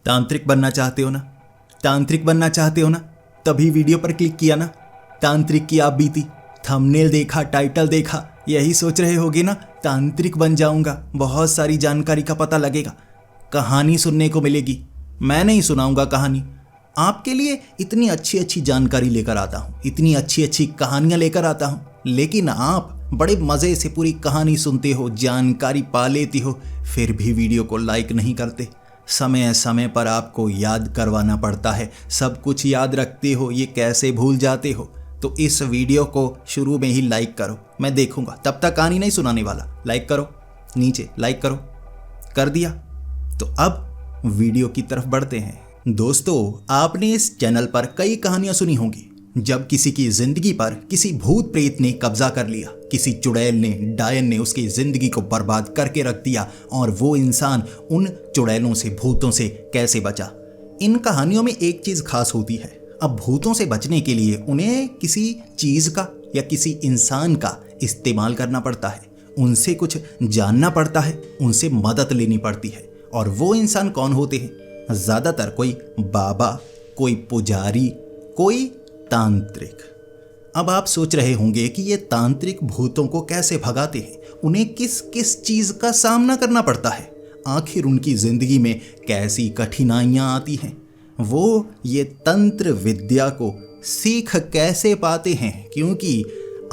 तांत्रिक बनना चाहते हो ना? तांत्रिक बनना चाहते हो ना? तभी वीडियो पर क्लिक किया ना? तांत्रिक की आप बीती, थंबनेल देखा, टाइटल देखा, यही सोच रहे होगे ना तांत्रिक बन जाऊंगा, बहुत सारी जानकारी का पता लगेगा, कहानी सुनने को मिलेगी। मैं नहीं सुनाऊंगा कहानी, आपके लिए इतनी अच्छी अच्छी जानकारी लेकर आता हूँ, इतनी अच्छी अच्छी कहानियाँ लेकर आता हूँ, लेकिन आप बड़े मज़े से पूरी कहानी सुनते हो, जानकारी पा लेती हो, फिर भी वीडियो को लाइक नहीं करते। समय समय पर आपको याद करवाना पड़ता है, सब कुछ याद रखते हो, ये कैसे भूल जाते हो? तो इस वीडियो को शुरू में ही लाइक करो, मैं देखूंगा, तब तक कहानी नहीं सुनाने वाला। लाइक करो, नीचे लाइक करो, कर दिया? तो अब वीडियो की तरफ बढ़ते हैं। दोस्तों, आपने इस चैनल पर कई कहानियां सुनी होंगी, जब किसी की जिंदगी पर किसी भूत प्रेत ने कब्जा कर लिया, किसी चुड़ैल ने, डायन ने उसकी जिंदगी को बर्बाद करके रख दिया और वो इंसान उन चुड़ैलों से, भूतों से कैसे बचा। इन कहानियों में एक चीज खास होती है, अब भूतों से बचने के लिए उन्हें किसी चीज का या किसी इंसान का इस्तेमाल करना पड़ता है, उनसे कुछ जानना पड़ता है, उनसे मदद लेनी पड़ती है। और वो इंसान कौन होते हैं? ज्यादातर कोई बाबा, कोई पुजारी, कोई तांत्रिक। अब आप सोच रहे होंगे कि ये तांत्रिक भूतों को कैसे भगाते हैं, उन्हें किस किस चीज का सामना करना पड़ता है, आखिर उनकी जिंदगी में कैसी कठिनाइयां आती हैं, वो ये तंत्र विद्या को सीख कैसे पाते हैं। क्योंकि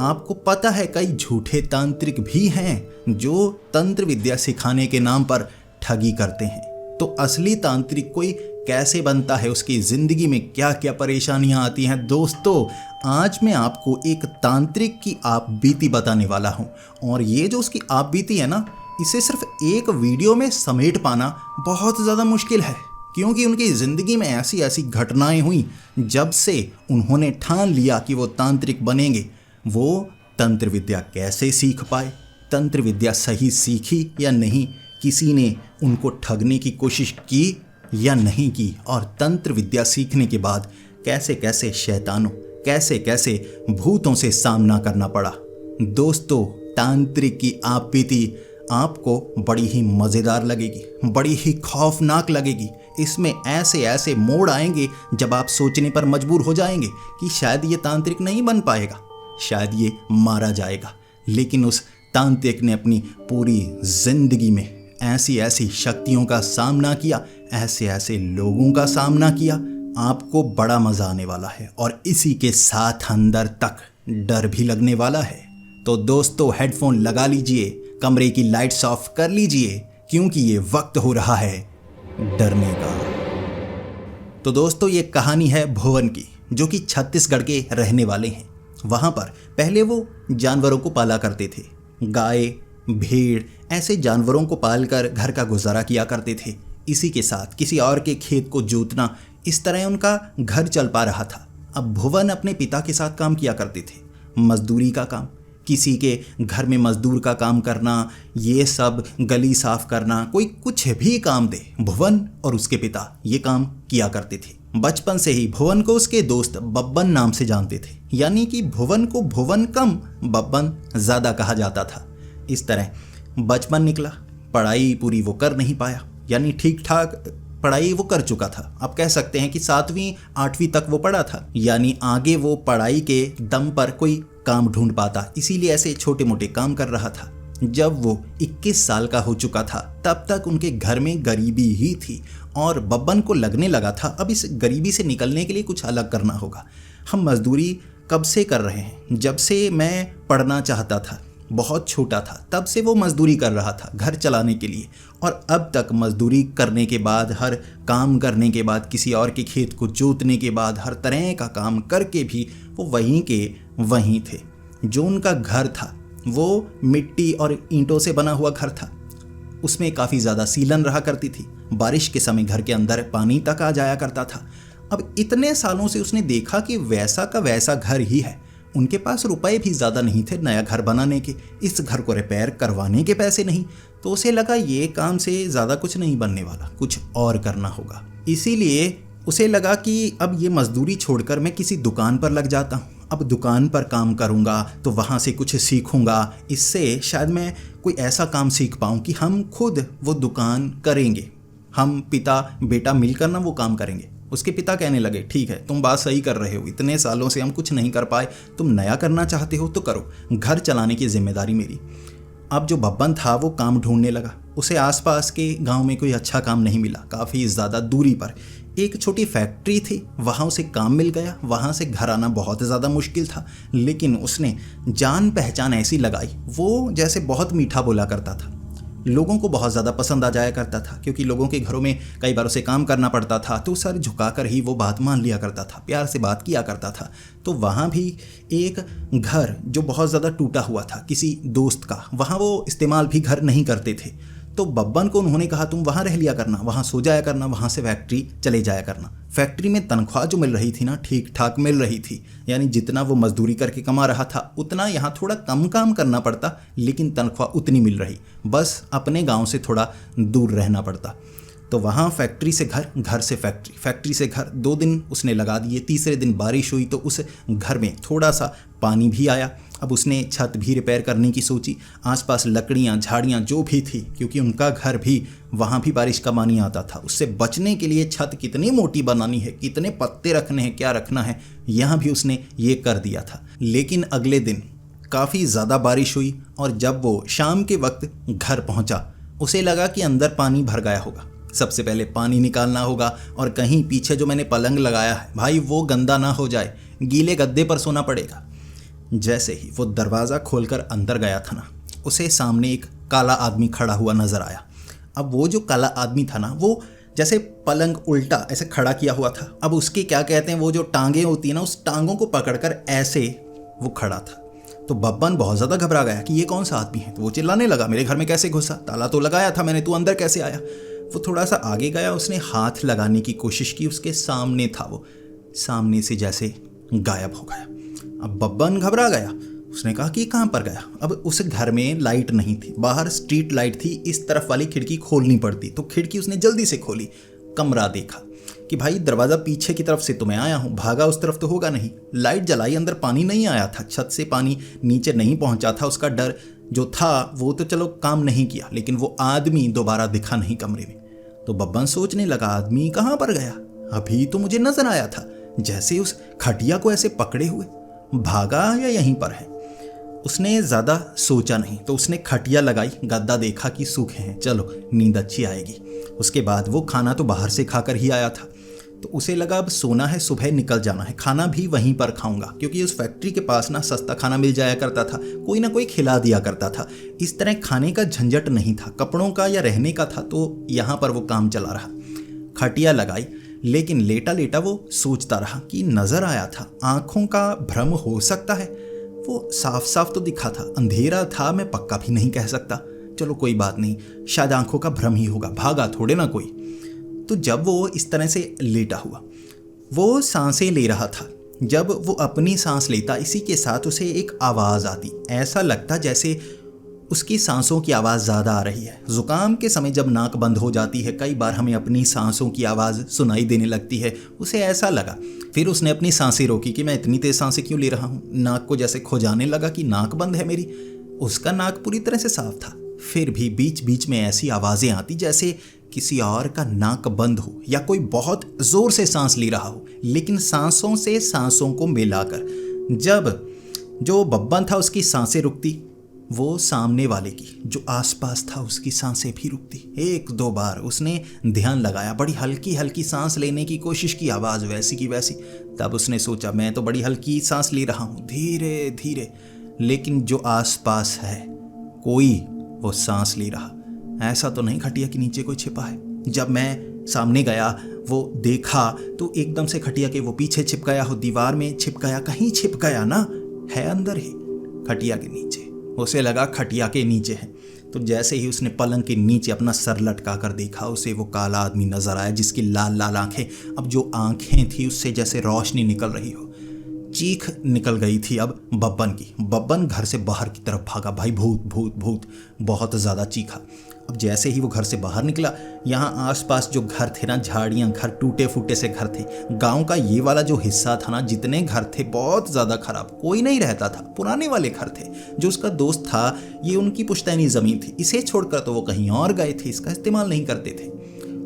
आपको पता है कई झूठे तांत्रिक भी हैं जो तंत्र विद्या सिखाने के नाम पर ठगी करते हैं। तो असली तांत्रिक कोई कैसे बनता है, उसकी ज़िंदगी में क्या क्या परेशानियां आती हैं। दोस्तों, आज मैं आपको एक तांत्रिक की आप बीती बताने वाला हूं, और ये जो उसकी आप बीती है ना, इसे सिर्फ एक वीडियो में समेट पाना बहुत ज़्यादा मुश्किल है, क्योंकि उनकी ज़िंदगी में ऐसी ऐसी घटनाएं हुई जब से उन्होंने ठान लिया कि वो तांत्रिक बनेंगे। वो तंत्र विद्या कैसे सीख पाए, तंत्र विद्या सही सीखी या नहीं, किसी ने उनको ठगने की कोशिश की या नहीं की, और तंत्र विद्या सीखने के बाद कैसे कैसे शैतानों, कैसे कैसे भूतों से सामना करना पड़ा। दोस्तों, तांत्रिक की आप बीती आपको बड़ी ही मज़ेदार लगेगी, बड़ी ही खौफनाक लगेगी। इसमें ऐसे ऐसे मोड़ आएंगे जब आप सोचने पर मजबूर हो जाएंगे कि शायद ये तांत्रिक नहीं बन पाएगा, शायद ये मारा जाएगा। लेकिन उस तांत्रिक ने अपनी पूरी जिंदगी में ऐसी ऐसी शक्तियों का सामना किया, ऐसे ऐसे लोगों का सामना किया, आपको बड़ा मज़ा आने वाला है, और इसी के साथ अंदर तक डर भी लगने वाला है। तो दोस्तों, हेडफोन लगा लीजिए, कमरे की लाइट्स ऑफ कर लीजिए, क्योंकि ये वक्त हो रहा है डरने का। तो दोस्तों, ये कहानी है भुवन की, जो कि छत्तीसगढ़ के रहने वाले हैं। वहाँ पर पहले वो जानवरों को पाला करते थे, गाय, भेड़, ऐसे जानवरों को पालकर घर का गुजारा किया करते थे। इसी के साथ किसी और के खेत को जोतना, इस तरह उनका घर चल पा रहा था। अब भुवन अपने पिता के साथ काम किया करते थे, मजदूरी का काम, किसी के घर में मजदूर का काम करना, ये सब गली साफ करना, कोई कुछ भी काम दे, भुवन और उसके पिता ये काम किया करते थे। बचपन से ही भुवन को उसके दोस्त बब्बन नाम से जानते थे, यानी कि भुवन को भुवन कम, बब्बन ज़्यादा कहा जाता था। इस तरह बचपन निकला, पढ़ाई पूरी वो कर नहीं पाया, यानी ठीक ठाक पढ़ाई वो कर चुका था। आप कह सकते हैं कि 7वीं 8वीं तक वो पढ़ा था, यानी आगे वो पढ़ाई के दम पर कोई काम ढूंढ पाता, इसीलिए ऐसे छोटे मोटे काम कर रहा था। जब वो 21 साल का हो चुका था, तब तक उनके घर में गरीबी ही थी, और बब्बन को लगने लगा था अब इस गरीबी से निकलने के लिए कुछ अलग करना होगा। हम मजदूरी कब से कर रहे हैं? जब से मैं पढ़ना चाहता था, बहुत छोटा था, तब से वो मजदूरी कर रहा था घर चलाने के लिए, और अब तक मजदूरी करने के बाद, हर काम करने के बाद, किसी और के खेत को जोतने के बाद, हर तरह का काम करके भी वो वहीं के वहीं थे। जो उनका घर था वो मिट्टी और ईंटों से बना हुआ घर था, उसमें काफ़ी ज़्यादा सीलन रहा करती थी, बारिश के समय घर के अंदर पानी तक आ जाया करता था। अब इतने सालों से उसने देखा कि वैसा का वैसा घर ही है, उनके पास रुपए भी ज़्यादा नहीं थे नया घर बनाने के, इस घर को रिपेयर करवाने के पैसे नहीं, तो उसे लगा ये काम से ज़्यादा कुछ नहीं बनने वाला, कुछ और करना होगा। इसीलिए उसे लगा कि अब ये मजदूरी छोड़कर मैं किसी दुकान पर लग जाता हूँ, अब दुकान पर काम करूँगा तो वहाँ से कुछ सीखूँगा, इससे शायद मैं कोई ऐसा काम सीख पाऊँ कि हम खुद वो दुकान करेंगे। हम पिता बेटा मिलकर ना वो काम करेंगे। उसके पिता कहने लगे ठीक है, तुम बात सही कर रहे हो, इतने सालों से हम कुछ नहीं कर पाए, तुम नया करना चाहते हो तो करो, घर चलाने की जिम्मेदारी मेरी। अब जो बब्बन था वो काम ढूंढने लगा। उसे आसपास के गांव में कोई अच्छा काम नहीं मिला। काफ़ी ज़्यादा दूरी पर एक छोटी फैक्ट्री थी, वहाँ उसे काम मिल गया। वहाँ से घर आना बहुत ज़्यादा मुश्किल था, लेकिन उसने जान पहचान ऐसी लगाई, वो जैसे बहुत मीठा बोला करता था, लोगों को बहुत ज़्यादा पसंद आ जाया करता था। क्योंकि लोगों के घरों में कई बार उसे काम करना पड़ता था, तो सर झुकाकर ही वो बात मान लिया करता था, प्यार से बात किया करता था। तो वहाँ भी एक घर जो बहुत ज़्यादा टूटा हुआ था किसी दोस्त का, वहाँ वो इस्तेमाल भी घर नहीं करते थे। तो बब्बन को उन्होंने कहा तुम वहाँ रह लिया करना, वहाँ सो जाया करना, वहाँ से फैक्ट्री चले जाया करना। फैक्ट्री में तनख्वाह जो मिल रही थी ना, ठीक ठाक मिल रही थी। यानी जितना वो मजदूरी करके कमा रहा था उतना यहाँ थोड़ा कम काम करना पड़ता, लेकिन तनख्वाह उतनी मिल रही, बस अपने गांव से थोड़ा दूर रहना पड़ता। तो वहाँ फैक्ट्री से घर, घर से फैक्ट्री, फैक्ट्री से घर 2 दिन उसने लगा दिए। तीसरे दिन बारिश हुई तो उस घर में थोड़ा सा पानी भी आया। अब उसने छत भी रिपेयर करने की सोची। आसपास लकड़ियाँ झाड़ियाँ जो भी थी, क्योंकि उनका घर भी, वहाँ भी बारिश का पानी आता था, उससे बचने के लिए छत कितनी मोटी बनानी है, कितने पत्ते रखने हैं, क्या रखना है, यहाँ भी उसने ये कर दिया था। लेकिन अगले दिन काफ़ी ज़्यादा बारिश हुई और जब वो शाम के वक्त घर पहुँचा, उसे लगा कि अंदर पानी भर गया होगा। सबसे पहले पानी निकालना होगा और कहीं पीछे जो मैंने पलंग लगाया है भाई वो गंदा ना हो जाए, गीले गद्दे पर सोना पड़ेगा। जैसे ही वो दरवाज़ा खोलकर अंदर गया था ना, उसे सामने एक काला आदमी खड़ा हुआ नज़र आया। अब वो जो काला आदमी था ना, वो जैसे पलंग उल्टा ऐसे खड़ा किया हुआ था। अब उसकी क्या कहते हैं, वो जो टांगें होती हैं ना, उस टांगों को पकड़कर ऐसे वो खड़ा था। तो बब्बन बहुत ज़्यादा घबरा गया कि ये कौन सा आदमी है। तो वो चिल्लाने लगा मेरे घर में कैसे घुसा, ताला तो लगाया था मैंने, तू अंदर कैसे आया। वो थोड़ा सा आगे गया, उसने हाथ लगाने की कोशिश की, उसके सामने था वो, सामने से जैसे गायब हो गया। अब बब्बन घबरा गया, उसने कहा कि कहाँ पर गया। अब उस घर में लाइट नहीं थी, बाहर स्ट्रीट लाइट थी, इस तरफ वाली खिड़की खोलनी पड़ती, तो खिड़की उसने जल्दी से खोली। कमरा देखा कि भाई दरवाज़ा पीछे की तरफ से तो मैं आया हूँ, भागा उस तरफ तो होगा नहीं। लाइट जलाई, अंदर पानी नहीं आया था, छत से पानी नीचे नहीं पहुँचा था। उसका डर जो था वो तो चलो काम नहीं किया, लेकिन वो आदमी दोबारा दिखा नहीं कमरे में। तो बब्बन सोचने लगा आदमी कहाँ पर गया, अभी तो मुझे नजर आया था जैसे उस खटिया को ऐसे पकड़े हुए, भागा या यहीं पर है। उसने ज़्यादा सोचा नहीं, तो उसने खटिया लगाई, गद्दा देखा कि सूखे हैं, चलो नींद अच्छी आएगी। उसके बाद वो खाना तो बाहर से खाकर ही आया था, तो उसे लगा अब सोना है, सुबह निकल जाना है, खाना भी वहीं पर खाऊंगा, क्योंकि उस फैक्ट्री के पास ना सस्ता खाना मिल जाया करता था, कोई ना कोई खिला दिया करता था। इस तरह खाने का झंझट नहीं था, कपड़ों का या रहने का था, तो यहाँ पर वो काम चला रहा। खटिया लगाई, लेकिन लेटा लेटा वो सोचता रहा कि नजर आया था, आंखों का भ्रम हो सकता है, वो साफ साफ तो दिखा था, अंधेरा था, मैं पक्का भी नहीं कह सकता, चलो कोई बात नहीं, शायद आंखों का भ्रम ही होगा, भागा थोड़े ना कोई। तो जब वो इस तरह से लेटा हुआ, वो सांसें ले रहा था। जब वो अपनी सांस लेता, इसी के साथ उसे एक आवाज़ आती, ऐसा लगता जैसे उसकी सांसों की आवाज़ ज़्यादा आ रही है। ज़ुकाम के समय जब नाक बंद हो जाती है, कई बार हमें अपनी सांसों की आवाज़ सुनाई देने लगती है, उसे ऐसा लगा। फिर उसने अपनी सांसें रोकी कि मैं इतनी तेज़ सांसें क्यों ले रहा हूँ, नाक को जैसे खुजाने लगा कि नाक बंद है मेरी। उसका नाक पूरी तरह से साफ था, फिर भी बीच बीच में ऐसी आवाज़ें आती जैसे किसी और का नाक बंद हो या कोई बहुत ज़ोर से सांस ले रहा हो, लेकिन सांसों से सांसों को मिलाकर। जब जो बब्बन था उसकी सांसें रुकती, वो सामने वाले की जो आसपास था उसकी सांसें भी रुकती। 1-2 बार उसने ध्यान लगाया, बड़ी हल्की हल्की सांस लेने की कोशिश की, आवाज़ वैसी की वैसी। तब उसने सोचा मैं तो बड़ी हल्की सांस ले रहा हूँ, धीरे धीरे, लेकिन जो आसपास है कोई वो सांस ले रहा, ऐसा तो नहीं खटिया के नीचे कोई छिपा है। जब मैं सामने गया, वो देखा तो एकदम से खटिया के वो पीछे छिप गया हो, दीवार में छिप गया, कहीं छिप गया ना, है अंदर ही खटिया के नीचे। उसे लगा खटिया के नीचे है, तो जैसे ही उसने पलंग के नीचे अपना सर लटका कर देखा, उसे वो काला आदमी नजर आया जिसकी लाल लाल आंखें, अब जो आंखें थी उससे जैसे रोशनी निकल रही हो। चीख निकल गई थी अब बब्बन की। बब्बन घर से बाहर की तरफ भागा, भाई भूत भूत भूत, बहुत ज़्यादा चीखा। अब जैसे ही वो घर से बाहर निकला, यहाँ आसपास जो घर थे ना, झाड़ियाँ, घर टूटे फूटे से घर थे। गांव का ये वाला जो हिस्सा था ना, जितने घर थे बहुत ज़्यादा खराब, कोई नहीं रहता था, पुराने वाले घर थे। जो उसका दोस्त था, ये उनकी पुश्तैनी ज़मीन थी, इसे छोड़कर तो वो कहीं और गए थे, इसका इस्तेमाल नहीं करते थे।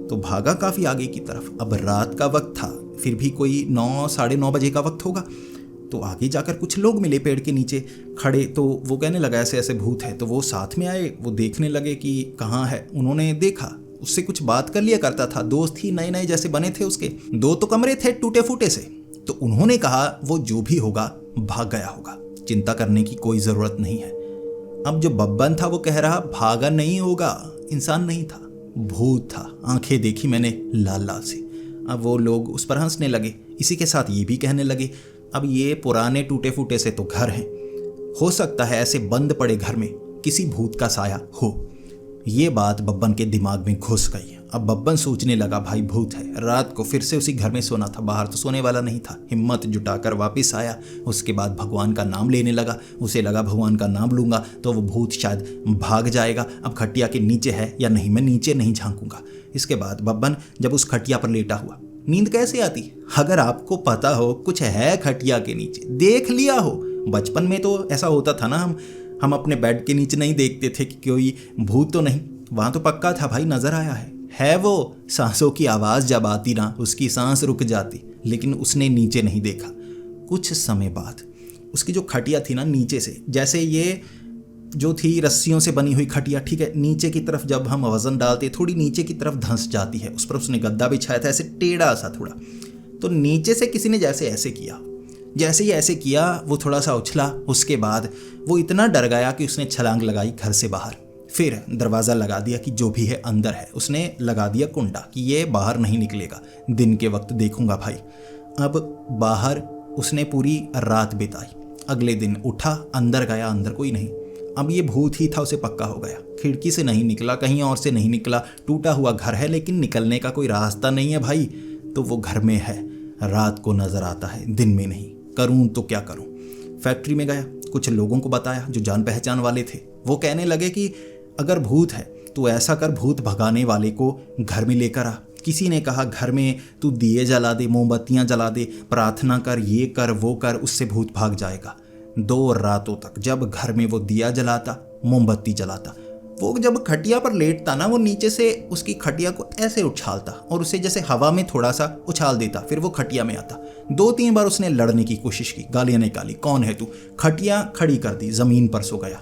तो भागा काफ़ी आगे की तरफ। अब रात का वक्त था, फिर भी कोई 9 साढ़े 9 बजे का वक्त होगा। तो आगे जाकर कुछ लोग मिले पेड़ के नीचे खड़े, तो वो कहने लगा ऐसे ऐसे भूत है। तो वो साथ में आए, वो देखने लगे कि कहाँ है। उन्होंने देखा, उससे कुछ बात कर लिया करता था, दोस्त ही नए नए जैसे बने थे उसके, 2 तो कमरे थे टूटे फूटे से। तो उन्होंने कहा वो जो भी होगा भाग गया होगा, चिंता करने की कोई ज़रूरत नहीं है। अब जो बब्बन था वो कह रहा भागा नहीं होगा, इंसान नहीं था, भूत था, आंखें देखी मैंने लाल लाल से। अब वो लोग उस पर हंसने लगे, इसी के साथ ये भी कहने लगे अब ये पुराने टूटे फूटे से तो घर हैं, हो सकता है ऐसे बंद पड़े घर में किसी भूत का साया हो। ये बात बब्बन के दिमाग में घुस गई। अब बब्बन सोचने लगा भाई भूत है। रात को फिर से उसी घर में सोना था, बाहर तो सोने वाला नहीं था। हिम्मत जुटाकर वापस आया, उसके बाद भगवान का नाम लेने लगा। उसे लगा भगवान का नाम लूंगा तो वो भूत शायद भाग जाएगा। अब खटिया के नीचे है या नहीं, मैं नीचे नहीं झांकूंगा। इसके बाद बब्बन जब उस खटिया पर लेटा हुआ, नींद कैसे आती? अगर आपको पता हो कुछ है खटिया के नीचे, देख लिया हो। बचपन में तो ऐसा होता था ना, हम अपने बेड के नीचे नहीं देखते थे कि कोई भूत तो नहीं, वहां तो पक्का था भाई, नजर आया है वो। सांसों की आवाज जब आती ना, उसकी सांस रुक जाती, लेकिन उसने नीचे नहीं देखा। कुछ समय बाद उसकी जो खटिया थी ना, नीचे से, जैसे ये जो थी रस्सियों से बनी हुई खटिया, ठीक है, नीचे की तरफ जब हम वजन डालते थोड़ी नीचे की तरफ धंस जाती है। उस पर उसने गद्दा बिछाया था ऐसे टेढ़ा सा थोड़ा, तो नीचे से किसी ने जैसे ऐसे किया, जैसे ही ऐसे किया वो थोड़ा सा उछला। उसके बाद वो इतना डर गया कि उसने छलांग लगाई घर से बाहर। फिर दरवाज़ा लगा दिया कि जो भी है अंदर है। उसने लगा दिया कुंडा कि ये बाहर नहीं निकलेगा, दिन के वक्त देखूंगा भाई। अब बाहर उसने पूरी रात बिताई। अगले दिन उठा, अंदर गया, अंदर कोई नहीं। अब ये भूत ही था, उसे पक्का हो गया। खिड़की से नहीं निकला, कहीं और से नहीं निकला, टूटा हुआ घर है लेकिन निकलने का कोई रास्ता नहीं है भाई। तो वो घर में है, रात को नजर आता है, दिन में नहीं। करूं तो क्या करूं? फैक्ट्री में गया, कुछ लोगों को बताया जो जान पहचान वाले थे। वो कहने लगे कि अगर भूत है तो ऐसा कर, भूत भगाने वाले को घर में लेकर आ। किसी ने कहा घर में तू दिए जला दे, मोमबत्तियां जला दे, प्रार्थना कर, ये कर वो कर, उससे भूत भाग जाएगा। 2 रातों तक जब घर में वो दिया जलाता, मोमबत्ती जलाता, वो जब खटिया पर लेटता ना, वो नीचे से उसकी खटिया को ऐसे उछालता और उसे जैसे हवा में थोड़ा सा उछाल देता, फिर वो खटिया में आता। 2-3 बार उसने लड़ने की कोशिश की, गालियां निकाली, कौन है तू? खटिया खड़ी कर दी, जमीन पर सो गया।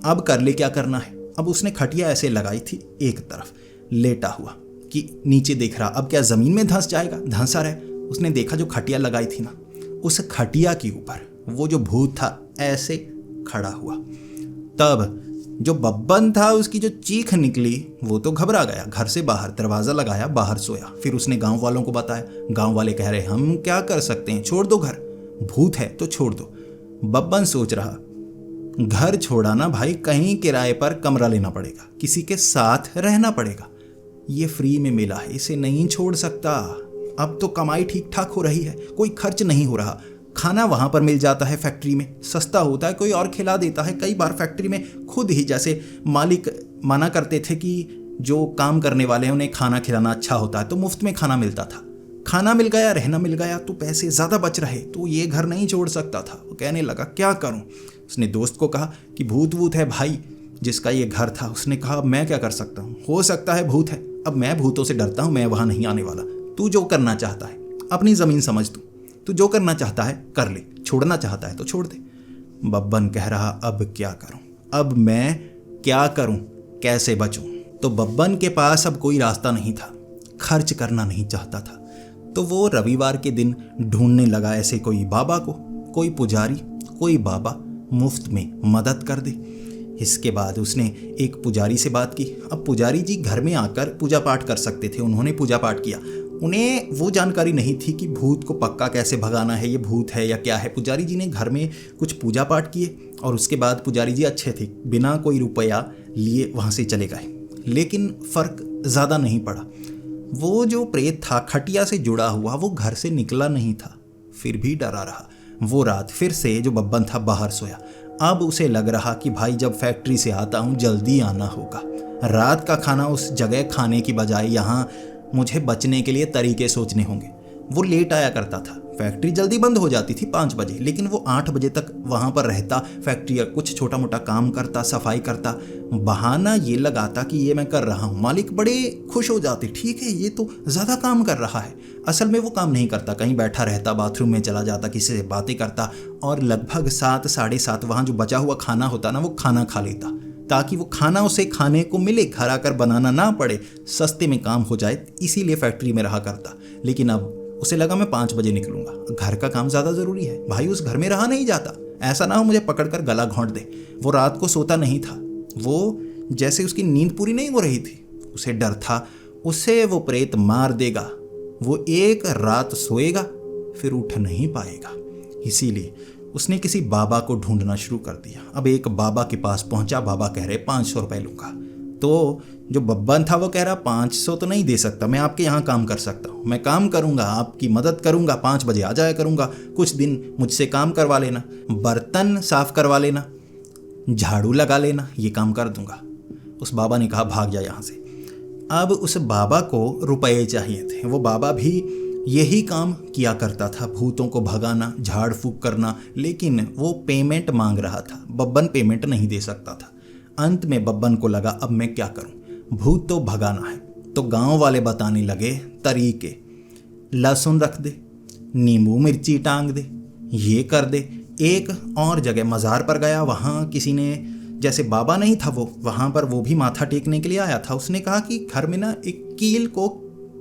अब कर ले, क्या करना है? अब उसने खटिया ऐसे लगाई थी एक तरफ, लेटा हुआ कि नीचे देख रहा, अब क्या जमीन में धंस जाएगा? धंसा रहे। उसने देखा जो खटिया लगाई थी ना, उस खटिया के ऊपर वो जो भूत था ऐसे खड़ा हुआ। तब जो बब्बन था उसकी जो चीख निकली, वो तो घबरा गया, घर से बाहर दरवाजा लगाया, बाहर सोया। फिर उसने गांव वालों को बताया। गांव वाले कह रहे हम क्या कर सकते हैं, छोड़ दो घर, भूत है तो छोड़ दो। बब्बन सोच रहा घर छोड़ा ना भाई, कहीं किराए पर कमरा लेना पड़ेगा, किसी के साथ रहना पड़ेगा। ये फ्री में मिला है, इसे नहीं छोड़ सकता। अब तो कमाई ठीक ठाक हो रही है, कोई खर्च नहीं हो रहा। खाना वहां पर मिल जाता है, फैक्ट्री में सस्ता होता है, कोई और खिला देता है। कई बार फैक्ट्री में खुद ही, जैसे मालिक मना करते थे कि जो काम करने वाले हैं उन्हें खाना खिलाना अच्छा होता है, तो मुफ्त में खाना मिलता था। खाना मिल गया, रहना मिल गया, तो पैसे ज़्यादा बच रहे, तो ये घर नहीं छोड़ सकता था। वो कहने लगा क्या करूं? उसने दोस्त को कहा कि भूत वूत है भाई जिसका ये घर था। उसने कहा मैं क्या कर सकता हूँ, हो सकता है भूत है, अब मैं भूतों से डरता हूँ, मैं वहाँ नहीं आने वाला। तू जो करना चाहता है अपनी ज़मीन समझ, तू जो करना चाहता है कर ले, छोड़ना चाहता है तो छोड़ दे। बब्बन कह रहा अब क्या करूं, अब मैं क्या करूं, कैसे बचूं? तो बब्बन के पास अब कोई रास्ता नहीं था, खर्च करना नहीं चाहता था। तो वो रविवार के दिन ढूंढने लगा ऐसे कोई बाबा को, कोई पुजारी, कोई बाबा मुफ्त में मदद कर दे। इसके बाद उसने एक पुजारी से बात की। अब पुजारी जी घर में आकर पूजा पाठ कर सकते थे, उन्होंने पूजा पाठ किया। उन्हें वो जानकारी नहीं थी कि भूत को पक्का कैसे भगाना है, ये भूत है या क्या है। पुजारी जी ने घर में कुछ पूजा पाठ किए और उसके बाद पुजारी जी अच्छे थे, बिना कोई रुपया लिए वहाँ से चले गए। लेकिन फ़र्क ज़्यादा नहीं पड़ा। वो जो प्रेत था खटिया से जुड़ा हुआ, वो घर से निकला नहीं था, फिर भी डरा रहा। वो रात फिर से जो बब्बन था बाहर सोया। अब उसे लग रहा कि भाई जब फैक्ट्री से आता हूँ जल्दी आना होगा, रात का खाना उस जगह खाने की बजाय यहाँ मुझे बचने के लिए तरीके सोचने होंगे। वो लेट आया करता था फैक्ट्री जल्दी बंद हो जाती थी 5 बजे, लेकिन वो 8 बजे तक वहाँ पर रहता, फैक्ट्री का कुछ छोटा मोटा काम करता, सफाई करता, बहाना ये लगाता कि ये मैं कर रहा हूँ। मालिक बड़े खुश हो जाते, ठीक है ये तो ज़्यादा काम कर रहा है। असल में वो काम नहीं करता, कहीं बैठा रहता, बाथरूम में चला जाता, किसी से बातें करता, और लगभग 7 साढ़े 7 वहाँ जो बचा हुआ खाना होता ना, वो खाना खा लेता, ताकि वो खाना उसे खाने को मिले, घर आकर बनाना ना पड़े, सस्ते में काम हो जाए, इसीलिए फैक्ट्री में रहा करता। लेकिन अब उसे लगा मैं 5 बजे निकलूंगा, घर का काम ज़्यादा ज़रूरी है। भाई उस घर में रहा नहीं जाता, ऐसा ना हो मुझे पकड़कर गला घोंट दे। वो रात को सोता नहीं था, वो जैसे उसकी नींद पूरी नहीं हो रही थी, उसे डर था उसे वो प्रेत मार देगा। वो एक रात सोएगा फिर उठ नहीं पाएगा। इसीलिए उसने किसी बाबा को ढूंढना शुरू कर दिया। अब एक बाबा के पास पहुंचा, बाबा कह रहे 500 रुपये लूँगा। तो जो बब्बन था वो कह रहा 500 तो नहीं दे सकता, मैं आपके यहाँ काम कर सकता हूँ, मैं काम करूँगा, आपकी मदद करूँगा, 5 बजे आ जाया करूँगा, कुछ दिन मुझसे काम करवा लेना, बर्तन साफ करवा लेना, झाड़ू लगा लेना, ये काम कर दूँगा। उस बाबा ने कहा भाग जा यहाँ से। अब उस बाबा को रुपए चाहिए थे। वो बाबा भी यही काम किया करता था, भूतों को भगाना, झाड़ फूक करना, लेकिन वो पेमेंट मांग रहा था। बब्बन पेमेंट नहीं दे सकता था। अंत में बब्बन को लगा अब मैं क्या करूं, भूत तो भगाना है। तो गांव वाले बताने लगे तरीके, लहसुन रख दे, नींबू मिर्ची टांग दे, ये कर दे। एक और जगह मज़ार पर गया, वहाँ किसी ने, जैसे बाबा नहीं था वो, वहाँ पर वो भी माथा टेकने के लिए आया था। उसने कहा कि घर में ना एक कील को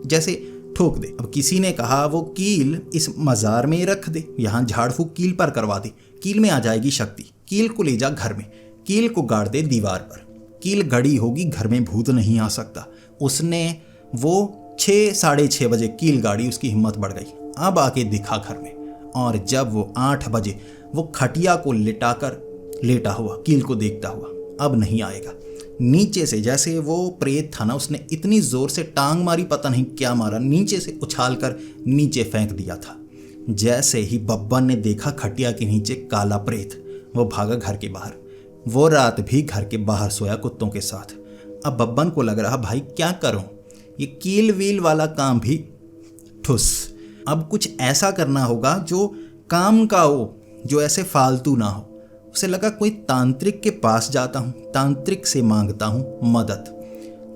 जैसे ठोक दे। अब किसी ने कहा वो कील इस मज़ार में रख दे, यहाँ झाड़ फूक कील पर करवा दे, कील में आ जाएगी शक्ति। कील को ले जा घर में, कील को गाड़ दे दीवार पर, कील गड़ी होगी, घर में भूत नहीं आ सकता। उसने वो 6 साढ़े 6 बजे कील गाड़ी, उसकी हिम्मत बढ़ गई, अब आके दिखा घर में। और जब वो 8 बजे वो खटिया को लिटाकर लेटा हुआ, कील को देखता हुआ, अब नहीं आएगा। नीचे से जैसे वो प्रेत था ना, उसने इतनी ज़ोर से टांग मारी, पता नहीं क्या मारा, नीचे से उछाल कर नीचे फेंक दिया था। जैसे ही बब्बन ने देखा खटिया के नीचे काला प्रेत, वो भागा घर के बाहर। वो रात भी घर के बाहर सोया कुत्तों के साथ। अब बब्बन को लग रहा भाई क्या करूं, ये कील वील वाला काम भी ठुस, अब कुछ ऐसा करना होगा जो काम का हो, जो ऐसे फालतू ना हो। उसे लगा कोई तांत्रिक के पास जाता हूँ, तांत्रिक से मांगता हूँ मदद।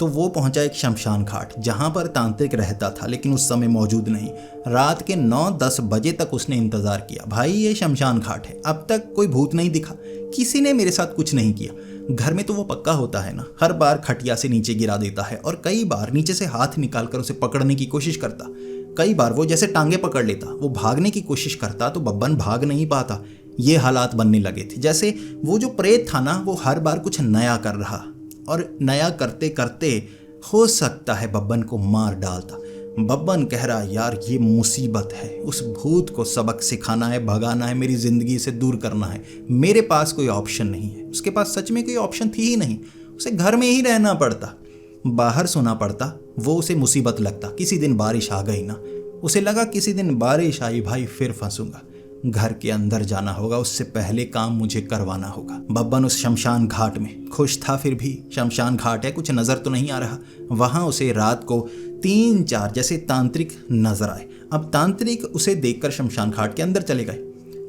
तो वो पहुंचा एक शमशान घाट जहाँ पर तांत्रिक रहता था, लेकिन उस समय मौजूद नहीं। रात के 9-10 बजे तक उसने इंतज़ार किया, भाई ये शमशान घाट है, अब तक कोई भूत नहीं दिखा, किसी ने मेरे साथ कुछ नहीं किया। घर में तो वो पक्का होता है ना, हर बार खटिया से नीचे गिरा देता है, और कई बार नीचे से हाथ निकाल कर उसे पकड़ने की कोशिश करता। कई बार वो जैसे टांगे पकड़ लेता, वो भागने की कोशिश करता तो बब्बन भाग नहीं पाता। ये हालात बनने लगे थे जैसे वो जो प्रेत था ना, वो हर बार कुछ नया कर रहा, और नया करते करते हो सकता है बब्बन को मार डालता। बब्बन कह रहा यार ये मुसीबत है, उस भूत को सबक सिखाना है, भगाना है, मेरी ज़िंदगी से दूर करना है, मेरे पास कोई ऑप्शन नहीं है। उसके पास सच में कोई ऑप्शन थी ही नहीं, उसे घर में ही रहना पड़ता, बाहर सोना पड़ता, वो उसे मुसीबत लगता। किसी दिन बारिश आ गई ना, उसे लगा किसी दिन बारिश आई भाई फिर फंसूंगा, घर के अंदर जाना होगा, उससे पहले काम मुझे करवाना होगा। बब्बन उस शमशान घाट में खुश था, फिर भी शमशान घाट है, कुछ नज़र तो नहीं आ रहा। वहाँ उसे रात को 3-4 जैसे तांत्रिक नजर आए। अब तांत्रिक उसे देखकर शमशान घाट के अंदर चले गए।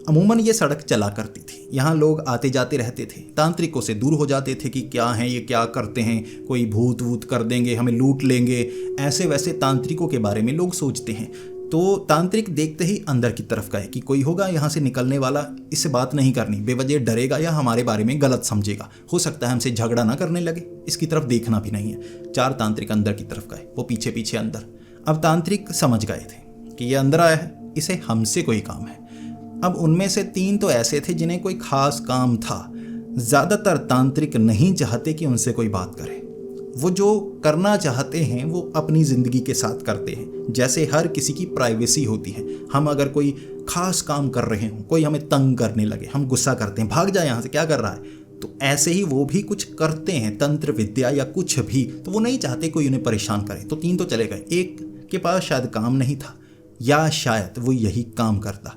अमूमन ये सड़क चला करती थी, यहाँ लोग आते जाते रहते थे। तांत्रिकों से दूर हो जाते थे कि क्या हैं ये, क्या करते हैं, कोई भूत वूत कर देंगे, हमें लूट लेंगे, ऐसे वैसे तांत्रिकों के बारे में लोग सोचते हैं। तो तांत्रिक देखते ही अंदर की तरफ गए कि कोई होगा यहाँ से निकलने वाला, इससे बात नहीं करनी, बेवजह डरेगा या हमारे बारे में गलत समझेगा, हो सकता है हमसे झगड़ा ना करने लगे, इसकी तरफ देखना भी नहीं है। 4 तांत्रिक अंदर की तरफ गए, वो पीछे पीछे अंदर। अब तांत्रिक समझ गए थे कि ये अंदर आया है, इसे हमसे कोई काम है। अब उनमें से 3 तो ऐसे थे जिन्हें कोई खास काम था। ज़्यादातर तांत्रिक नहीं चाहते कि उनसे कोई बात करे, वो जो करना चाहते हैं वो अपनी ज़िंदगी के साथ करते हैं। जैसे हर किसी की प्राइवेसी होती है, हम अगर कोई खास काम कर रहे हों, कोई हमें तंग करने लगे, हम गुस्सा करते हैं, भाग जाए यहाँ से, क्या कर रहा है, तो ऐसे ही वो भी कुछ करते हैं, तंत्र विद्या या कुछ भी, तो वो नहीं चाहते कोई उन्हें परेशान करे। तो 3 तो चले गए, एक के पास शायद काम नहीं था, या शायद वो यही काम करता।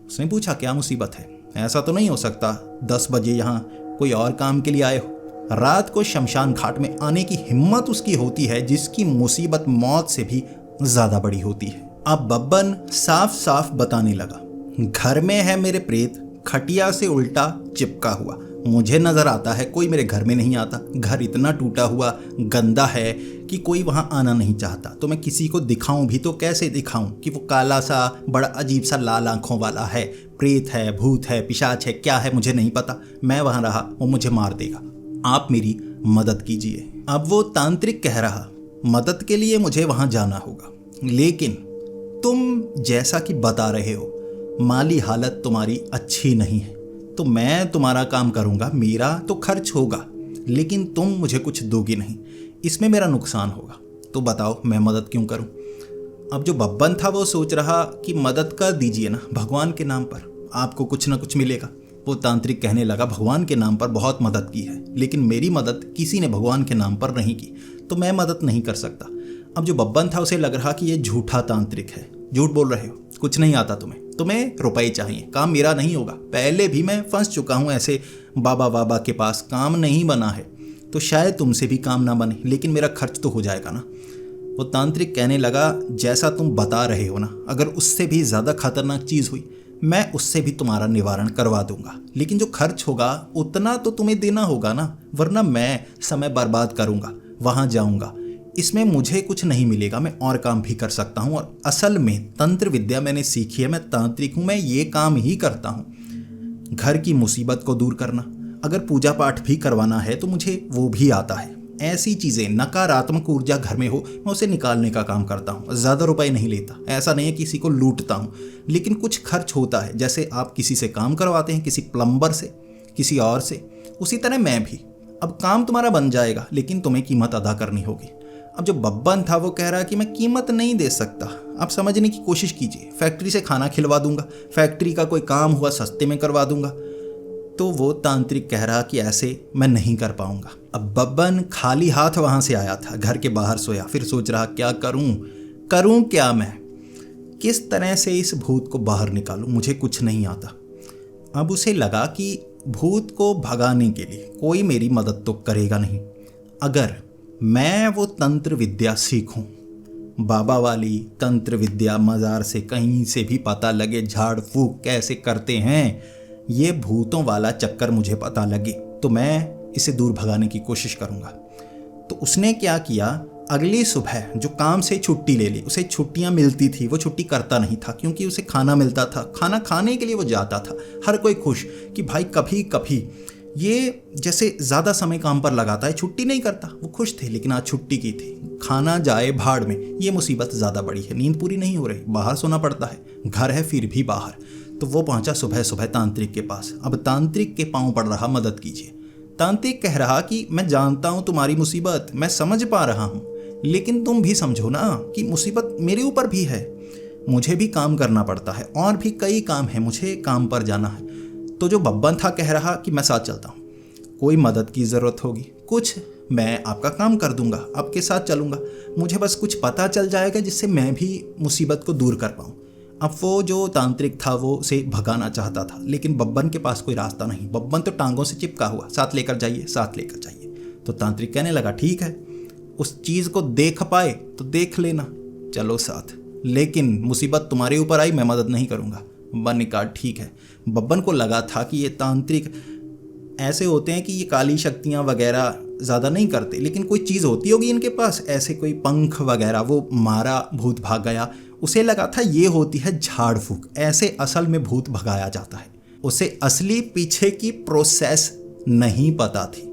उसने पूछा क्या मुसीबत है, ऐसा तो नहीं हो सकता 10 बजे यहाँ कोई और काम के लिए आए हो। रात को शमशान घाट में आने की हिम्मत उसकी होती है जिसकी मुसीबत मौत से भी ज़्यादा बड़ी होती है। अब बब्बन साफ साफ बताने लगा, घर में है मेरे प्रेत, खटिया से उल्टा चिपका हुआ। मुझे नजर आता है कोई मेरे घर में नहीं आता। घर इतना टूटा हुआ गंदा है कि कोई वहां आना नहीं चाहता। तो मैं किसी को दिखाऊं भी तो कैसे दिखाऊं कि वो काला सा बड़ा अजीब सा लाल आंखों वाला है, प्रेत है, भूत है, पिशाच है, क्या है मुझे नहीं पता। मैं वहां रहा वो मुझे मार देगा, आप मेरी मदद कीजिए। अब वो तांत्रिक कह रहा, मदद के लिए मुझे वहां जाना होगा, लेकिन तुम जैसा कि बता रहे हो माली हालत तुम्हारी अच्छी नहीं है, तो मैं तुम्हारा काम करूंगा, मेरा तो खर्च होगा, लेकिन तुम मुझे कुछ दोगी नहीं, इसमें मेरा नुकसान होगा। तो बताओ मैं मदद क्यों करूं। अब जो बब्बन था वो सोच रहा कि मदद कर दीजिए ना, भगवान के नाम पर आपको कुछ ना कुछ मिलेगा। वो तांत्रिक कहने लगा, भगवान के नाम पर बहुत मदद की है, लेकिन मेरी मदद किसी ने भगवान के नाम पर नहीं की, तो मैं मदद नहीं कर सकता। अब जो बब्बन था उसे लग रहा कि ये झूठा तांत्रिक है, झूठ बोल रहे हो, कुछ नहीं आता तुम्हें रुपए चाहिए, काम मेरा नहीं होगा। पहले भी मैं फंस चुका हूँ ऐसे बाबा बाबा के पास, काम नहीं बना है, तो शायद तुमसे भी काम ना बने, लेकिन मेरा खर्च तो हो जाएगा ना। वो तांत्रिक कहने लगा, जैसा तुम बता रहे हो ना, अगर उससे भी ज़्यादा खतरनाक चीज़ हुई मैं उससे भी तुम्हारा निवारण करवा दूंगा, लेकिन जो खर्च होगा उतना तो तुम्हें देना होगा ना, वरना मैं समय बर्बाद करूंगा, वहां जाऊंगा, इसमें मुझे कुछ नहीं मिलेगा। मैं और काम भी कर सकता हूँ, और असल में तंत्र विद्या मैंने सीखी है, मैं तांत्रिक हूँ, मैं ये काम ही करता हूँ। घर की मुसीबत को दूर करना, अगर पूजा पाठ भी करवाना है तो मुझे वो भी आता है। ऐसी चीज़ें, नकारात्मक ऊर्जा घर में हो, मैं उसे निकालने का काम करता हूँ। ज़्यादा रुपए नहीं लेता, ऐसा नहीं है किसी को लूटता हूँ, लेकिन कुछ खर्च होता है। जैसे आप किसी से काम करवाते हैं, किसी प्लम्बर से, किसी और से, उसी तरह मैं भी। अब काम तुम्हारा बन जाएगा, लेकिन तुम्हें कीमत अदा करनी होगी। अब जो बब्बन था वो कह रहा कि मैं कीमत नहीं दे सकता, आप समझने की कोशिश कीजिए, फैक्ट्री से खाना खिलवा दूंगा, फैक्ट्री का कोई काम हुआ सस्ते में करवा दूंगा। तो वो तांत्रिक कह रहा कि ऐसे मैं नहीं कर पाऊंगा। अब बब्बन खाली हाथ वहां से आया था, घर के बाहर सोया, फिर सोच रहा क्या करूं क्या, मैं किस तरह से इस भूत को बाहर निकालूं, मुझे कुछ नहीं आता। अब उसे लगा कि भूत को भगाने के लिए कोई मेरी मदद तो करेगा नहीं, अगर मैं वो तंत्र विद्या सीखूं, बाबा वाली तंत्र विद्या, मज़ार से कहीं से भी पता लगे, झाड़ फूक कैसे करते हैं, ये भूतों वाला चक्कर मुझे पता लगे, तो मैं इसे दूर भगाने की कोशिश करूंगा। तो उसने क्या किया, अगली सुबह जो काम से छुट्टी ले ली, उसे छुट्टियां मिलती थी, वो छुट्टी करता नहीं था क्योंकि उसे खाना मिलता था, खाना खाने के लिए वो जाता था। हर कोई खुश कि भाई कभी कभी ये जैसे ज़्यादा समय काम पर लगाता है, छुट्टी नहीं करता, वो खुश थे, लेकिन आज छुट्टी की थी। खाना जाए भाड़ में, ये मुसीबत ज़्यादा बड़ी है, नींद पूरी नहीं हो रही, बाहर सोना पड़ता है, घर है फिर भी बाहर। तो वो पहुंचा सुबह सुबह तांत्रिक के पास। अब तांत्रिक के पांव पड़ रहा, मदद कीजिए। तांत्रिक कह रहा कि मैं जानता हूं तुम्हारी मुसीबत, मैं समझ पा रहा हूं, लेकिन तुम भी समझो ना कि मुसीबत मेरे ऊपर भी है, मुझे भी काम करना पड़ता है, और भी कई काम है, मुझे काम पर जाना है। तो जो बब्बन था कह रहा कि मैं साथ चलता हूँ, कोई मदद की ज़रूरत होगी कुछ, मैं आपका काम कर दूंगा, आपके साथ चलूंगा, मुझे बस कुछ पता चल जाएगा जिससे मैं भी मुसीबत को दूर कर पाऊँ। अब वो जो तांत्रिक था वो उसे भगाना चाहता था, लेकिन बब्बन के पास कोई रास्ता नहीं, बब्बन तो टांगों से चिपका हुआ, साथ लेकर जाइए, साथ लेकर जाइए। तो तांत्रिक कहने लगा ठीक है, उस चीज़ को देख पाए तो देख लेना, चलो साथ, लेकिन मुसीबत तुम्हारे ऊपर आई, मैं मदद नहीं करूँगा। बब्बन ने कहा ठीक है। बब्बन को लगा था कि ये तांत्रिक ऐसे होते हैं कि ये काली शक्तियाँ वगैरह ज़्यादा नहीं करते, लेकिन कोई चीज़ होती होगी इनके पास, ऐसे कोई पंख वगैरह, वो मारा भूत भाग गया। उसे लगा था ये होती है झाड़ फूक, ऐसे असल में भूत भगाया जाता है, उसे असली पीछे की प्रोसेस नहीं पता थी।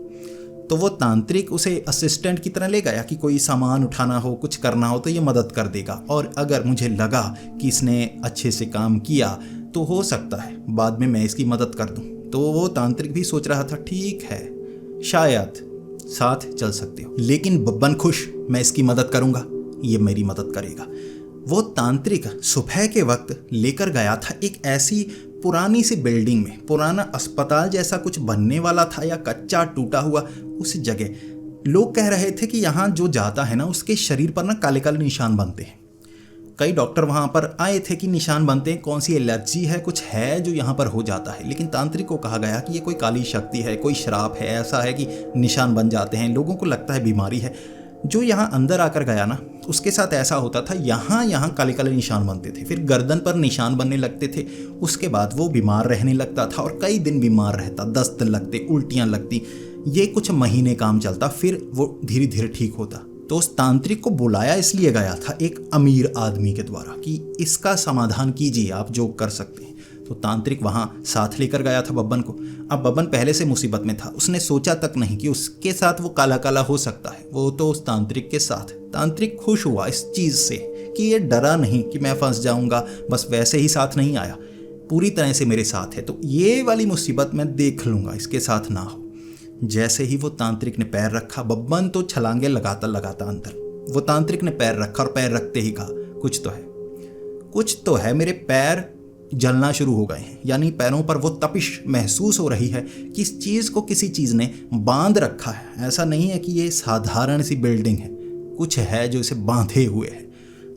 तो वो तांत्रिक उसे असिस्टेंट की तरह ले गया कि कोई सामान उठाना हो, कुछ करना हो तो ये मदद कर देगा, और अगर मुझे लगा कि इसने अच्छे से काम किया तो हो सकता है बाद में मैं इसकी मदद कर दूं। तो वो तांत्रिक भी सोच रहा था ठीक है, शायद साथ चल सकते हो, लेकिन बब्बन खुश, मैं इसकी मदद करूंगा, ये मेरी मदद करेगा। वो तांत्रिक सुबह के वक्त लेकर गया था एक ऐसी पुरानी सी बिल्डिंग में, पुराना अस्पताल जैसा कुछ बनने वाला था या कच्चा टूटा हुआ, उस जगह लोग कह रहे थे कि यहाँ जो जाता है ना उसके शरीर पर ना काले काले निशान बनते हैं। कई डॉक्टर वहाँ पर आए थे कि निशान बनते हैं, कौन सी एलर्जी है, कुछ है जो यहाँ पर हो जाता है, लेकिन तांत्रिक को कहा गया कि ये कोई काली शक्ति है, कोई श्राप है, ऐसा है कि निशान बन जाते हैं, लोगों को लगता है बीमारी है। जो यहाँ अंदर आकर गया ना तो उसके साथ ऐसा होता था, यहाँ यहाँ काले काले निशान बनते थे, फिर गर्दन पर निशान बनने लगते थे। उसके बाद वो बीमार रहने लगता था और कई दिन बीमार रहता, दस्त लगते, उल्टियाँ लगती। ये कुछ महीने काम चलता, फिर वो धीरे धीरे ठीक होता। तो उस तांत्रिक को बुलाया इसलिए गया था एक अमीर आदमी के द्वारा कि इसका समाधान कीजिए, आप जो कर सकते हैं। तो तांत्रिक वहाँ साथ लेकर गया था बब्बन को। अब बब्बन पहले से मुसीबत में था, उसने सोचा तक नहीं कि उसके साथ वो काला काला हो सकता है, वो तो उस तांत्रिक के साथ। तांत्रिक खुश हुआ इस चीज़ से कि ये डरा नहीं कि मैं फंस जाऊंगा, बस वैसे ही साथ नहीं आया, पूरी तरह से मेरे साथ है, तो ये वाली मुसीबत मैं देख लूँगा, इसके साथ ना हो। जैसे ही वो तांत्रिक ने पैर रखा, बब्बन तो छलांगे लगाता लगाता अंदर। वो तांत्रिक ने पैर रखा और पैर रखते ही कहा, कुछ तो है, कुछ तो है, मेरे पैर जलना शुरू हो गए हैं। यानी पैरों पर वो तपिश महसूस हो रही है कि इस चीज़ को किसी चीज़ ने बांध रखा है। ऐसा नहीं है कि ये साधारण सी बिल्डिंग है, कुछ है जो इसे बांधे हुए है।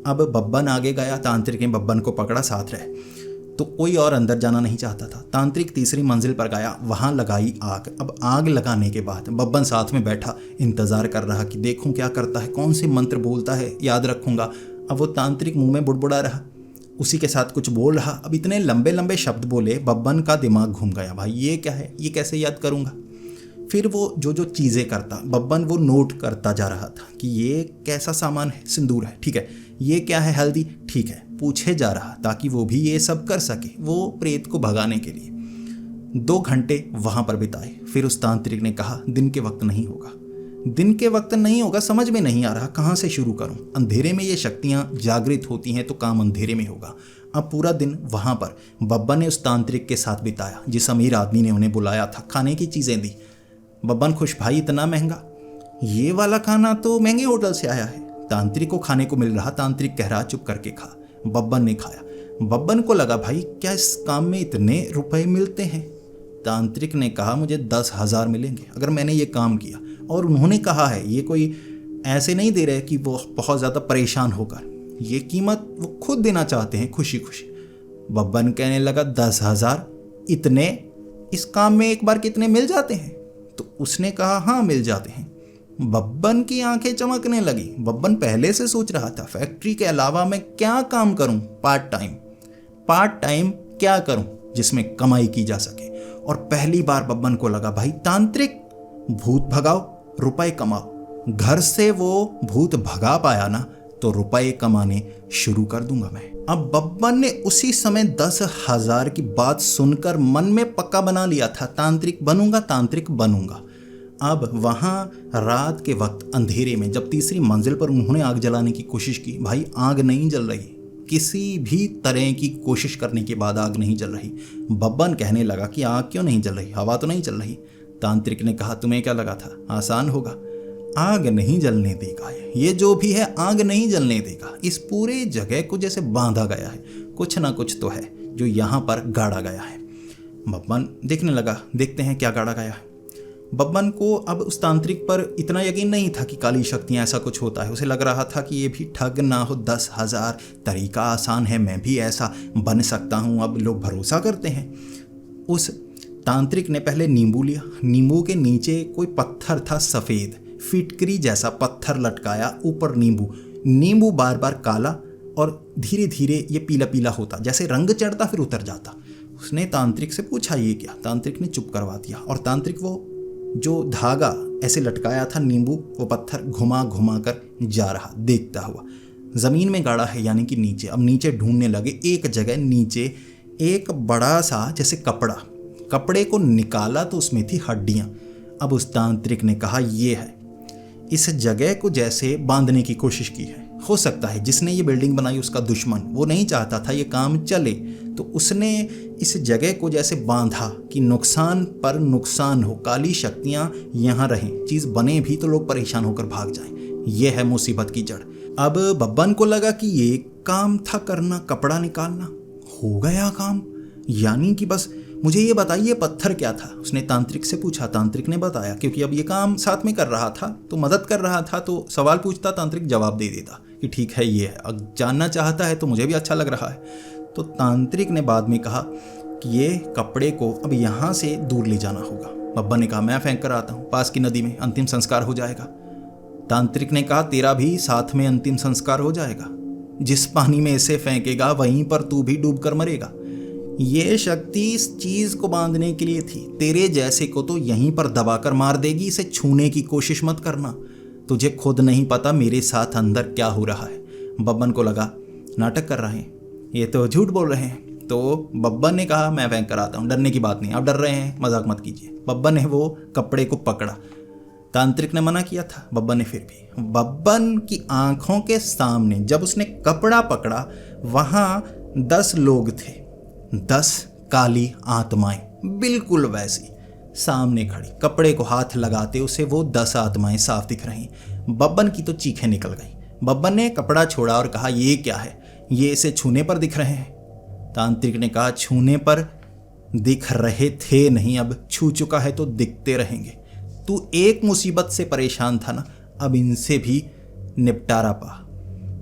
अब बब्बन आगे गया, तांत्रिक ने बब्बन को पकड़ा, साथ रहे। तो कोई और अंदर जाना नहीं चाहता था। तांत्रिक तीसरी मंजिल पर गया, वहाँ लगाई आग। अब आग लगाने के बाद बब्बन साथ में बैठा, इंतज़ार कर रहा कि देखूं क्या करता है, कौन से मंत्र बोलता है, याद रखूंगा। अब वो तांत्रिक मुंह में बुड़बुड़ा रहा, उसी के साथ कुछ बोल रहा। अब इतने लंबे लंबे शब्द बोले, बब्बन का दिमाग घूम गया, भाई ये क्या है, ये कैसे याद करूँगा। फिर वो जो जो चीज़ें करता, बब्बन वो नोट करता जा रहा था कि ये कैसा सामान है, सिंदूर है, ठीक है, ये क्या है, हल्दी, ठीक है, पूछे जा रहा ताकि वो भी ये सब कर सके, वो प्रेत को भगाने के लिए। 2 घंटे वहाँ पर बिताए। फिर उस तांत्रिक ने कहा, दिन के वक्त नहीं होगा, दिन के वक्त नहीं होगा, समझ में नहीं आ रहा कहाँ से शुरू करूं। अंधेरे में ये शक्तियाँ जागृत होती हैं तो काम अंधेरे में होगा। अब पूरा दिन वहाँ पर बब्बन ने उस तांत्रिक के साथ बिताया जिस अमीर आदमी ने उन्हें बुलाया था। खाने की चीज़ें दी। बब्बन खुश, भाई इतना महंगा, ये वाला खाना तो महंगे होटल से आया है। तांत्रिक को खाने को मिल रहा, तांत्रिक कह रहा चुप करके खा। बब्बन ने खाया। बब्बन को लगा, भाई क्या इस काम में इतने रुपए मिलते हैं। तांत्रिक ने कहा, मुझे 10,000 मिलेंगे अगर मैंने ये काम किया। और उन्होंने कहा है, ये कोई ऐसे नहीं दे रहे कि वो बहुत ज़्यादा परेशान होकर, ये कीमत वो खुद देना चाहते हैं खुशी खुशी। बब्बन कहने लगा, 10,000 इतने, इस काम में एक बार कितने मिल जाते हैं। तो उसने कहा, हाँ मिल जाते हैं। बब्बन की आंखें चमकने लगी। बब्बन पहले से सोच रहा था, फैक्ट्री के अलावा मैं क्या काम करूं, पार्ट टाइम क्या करूं जिसमें कमाई की जा सके। और पहली बार बब्बन को लगा, भाई तांत्रिक, भूत भगाओ, रुपए कमाओ। घर से वो भूत भगा पाया ना, तो रुपए कमाने शुरू कर दूंगा मैं। अब बब्बन ने उसी समय 10,000 की बात सुनकर मन में पक्का बना लिया था, तांत्रिक बनूंगा, तांत्रिक बनूंगा। अब वहाँ रात के वक्त अंधेरे में जब तीसरी मंजिल पर उन्होंने आग जलाने की कोशिश की, भाई आग नहीं जल रही, किसी भी तरह की कोशिश करने के बाद आग नहीं जल रही। बब्बन कहने लगा कि आग क्यों नहीं जल रही, हवा तो नहीं चल रही। तांत्रिक ने कहा, तुम्हें क्या लगा था आसान होगा, आग नहीं जलने देगा, ये जो भी है आग नहीं जलने देगा। इस पूरे जगह को जैसे बांधा गया है, कुछ ना कुछ तो है जो यहाँ पर गाड़ा गया है। बब्बन देखने लगा, देखते हैं क्या गाड़ा गया है। बब्बन को अब उस तांत्रिक पर इतना यकीन नहीं था कि काली शक्तियाँ ऐसा कुछ होता है। उसे लग रहा था कि ये भी ठग ना हो, 10,000 तरीका आसान है, मैं भी ऐसा बन सकता हूँ, अब लोग भरोसा करते हैं। उस तांत्रिक ने पहले नींबू लिया, नींबू के नीचे कोई पत्थर था सफ़ेद, फिटकरी जैसा पत्थर लटकाया, ऊपर नींबू बार बार काला और धीरे धीरे ये पीला पीला होता, जैसे रंग चढ़ता फिर उतर जाता। उसने तांत्रिक से पूछा, ये क्या। तांत्रिक ने चुप करवा दिया। और तांत्रिक वो जो धागा ऐसे लटकाया था नींबू, वो पत्थर घुमा घुमा कर जा रहा देखता हुआ। ज़मीन में गाड़ा है यानी कि नीचे। अब नीचे ढूंढने लगे, एक जगह नीचे एक बड़ा सा जैसे कपड़े को निकाला तो उसमें थी हड्डियाँ। अब उस तांत्रिक ने कहा, ये है। इस जगह को जैसे बांधने की कोशिश की है। हो सकता है जिसने ये बिल्डिंग बनाई उसका दुश्मन, वो नहीं चाहता था ये काम चले, तो उसने इस जगह को जैसे बांधा कि नुकसान पर नुकसान हो, काली शक्तियाँ यहाँ रहें, चीज़ बने भी तो लोग परेशान होकर भाग जाएं। ये है मुसीबत की जड़। अब बब्बन को लगा कि ये काम था करना, कपड़ा निकालना, हो गया काम। यानी कि बस मुझे ये बताइए पत्थर क्या था। उसने तांत्रिक से पूछा, तांत्रिक ने बताया, क्योंकि अब ये काम साथ में कर रहा था तो मदद कर रहा था, तो सवाल पूछता तांत्रिक जवाब दे देता कि ठीक है ये है। अब जानना चाहता है तो मुझे भी अच्छा लग रहा है। तो तांत्रिक ने बाद में कहा कि ये कपड़े को अब यहाँ से दूर ले जाना होगा। बब्बन ने कहा, मैं फेंक कर आता हूँ पास की नदी में, अंतिम संस्कार हो जाएगा। तांत्रिक ने कहा, तेरा भी साथ में अंतिम संस्कार हो जाएगा। जिस पानी में इसे फेंकेगा वहीं पर तू भी डूब कर मरेगा। ये शक्ति इस चीज को बांधने के लिए थी, तेरे जैसे को तो यहीं पर दबाकर मार देगी। इसे छूने की कोशिश मत करना, तुझे खुद नहीं पता मेरे साथ अंदर क्या हो रहा है। बब्बन को लगा नाटक कर रहे हैं, ये तो झूठ बोल रहे हैं। तो बब्बन ने कहा, मैं फेंक कर आता हूँ, डरने की बात नहीं, आप डर रहे हैं, मजाक मत कीजिए। बब्बन ने वो कपड़े को पकड़ा। तांत्रिक ने मना किया था, बब्बन ने फिर भी। बब्बन की आंखों के सामने जब उसने कपड़ा पकड़ा, वहां 10 लोग थे, 10 काली आत्माएं, बिल्कुल वैसी सामने खड़ी। कपड़े को हाथ लगाते उसे वो 10 आत्माएं साफ दिख रही। बब्बन की तो चीखें निकल गई। बब्बन ने कपड़ा छोड़ा और कहा, ये क्या है? ये इसे छूने पर दिख रहे हैं। तांत्रिक ने कहा, छूने पर दिख रहे थे नहीं, अब छू चुका है तो दिखते रहेंगे। तू एक मुसीबत से परेशान था ना, अब इनसे भी निपटारा पा।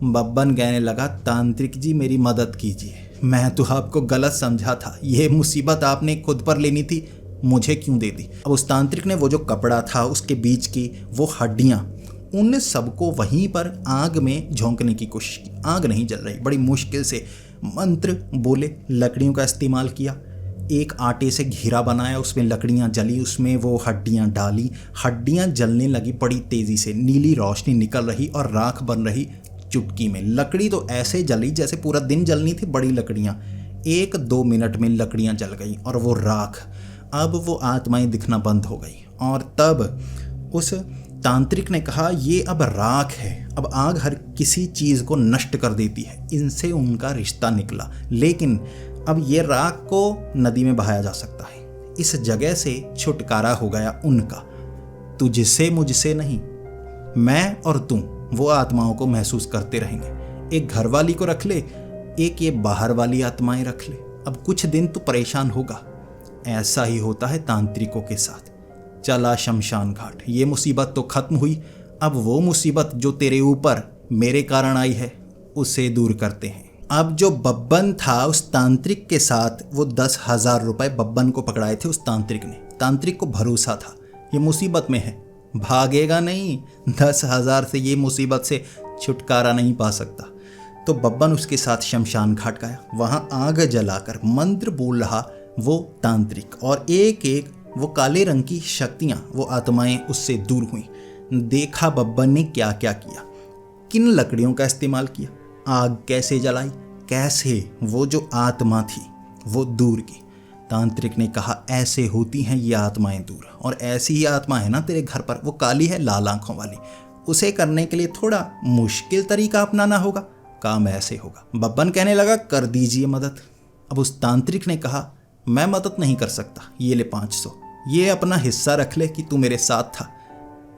बब्बन कहने लगा, तांत्रिक जी मेरी मदद कीजिए, मैं तो आपको गलत समझा था, ये मुसीबत आपने खुद पर लेनी थी, मुझे क्यों दे दी। अब उस तांत्रिक ने वो जो कपड़ा था, उसके बीच की वो हड्डियां, उन सबको वहीं पर आग में झोंकने की कोशिश की। आग नहीं जल रही, बड़ी मुश्किल से मंत्र बोले, लकड़ियों का इस्तेमाल किया, एक आटे से घेरा बनाया, उसमें लकड़ियां जली, उसमें वो हड्डियां डाली, हड्डियां जलने लगी बड़ी तेजी से, नीली रोशनी निकल रही और राख बन रही चुटकी में। लकड़ी तो ऐसे जली जैसे पूरा दिन जलनी थी, बड़ी लकड़ियां। 1-2 मिनट में लकड़ियां जल गई और वो राख, अब वो आत्माएं दिखना बंद हो गई। और तब उस तांत्रिक ने कहा, ये अब राख है, अब आग हर किसी चीज़ को नष्ट कर देती है, इनसे उनका रिश्ता निकला, लेकिन अब ये राख को नदी में बहाया जा सकता है। इस जगह से छुटकारा हो गया उनका। तुझसे मुझसे नहीं, मैं और तुम वो आत्माओं को महसूस करते रहेंगे। एक घर वाली को रख ले, एक ये बाहर वाली आत्माएं रख ले, अब कुछ दिन तो परेशान होगा। ऐसा ही होता है तांत्रिकों के साथ। चला शमशान घाट, ये मुसीबत तो खत्म हुई, अब वो मुसीबत जो तेरे ऊपर मेरे कारण आई है उसे दूर करते हैं। अब जो बब्बन था, उस तांत्रिक के साथ वो 10,000 रुपए बब्बन को पकड़ाए थे उस तांत्रिक ने। तांत्रिक को भरोसा था ये मुसीबत में है, भागेगा नहीं, 10,000 से ये मुसीबत से छुटकारा नहीं पा सकता। तो बब्बन उसके साथ शमशान घाट गया, वहां आग जलाकर मंत्र बोल रहा वो तांत्रिक, और एक एक वो काले रंग की शक्तियां, वो आत्माएं उससे दूर हुई। देखा बब्बन ने क्या क्या किया, किन लकड़ियों का इस्तेमाल किया, आग कैसे जलाई, कैसे वो जो आत्मा थी वो दूर की। तांत्रिक ने कहा, ऐसे होती हैं ये आत्माएं दूर, और ऐसी ही आत्मा है ना तेरे घर पर, वो काली है, लाल आंखों वाली। उसे करने के लिए थोड़ा मुश्किल तरीका अपनाना होगा, काम ऐसे होगा। बब्बन कहने लगा, कर दीजिए मदद। अब उस तांत्रिक ने कहा, मैं मदद नहीं कर सकता, ये ले 500, ये अपना हिस्सा रख ले कि तू मेरे साथ था,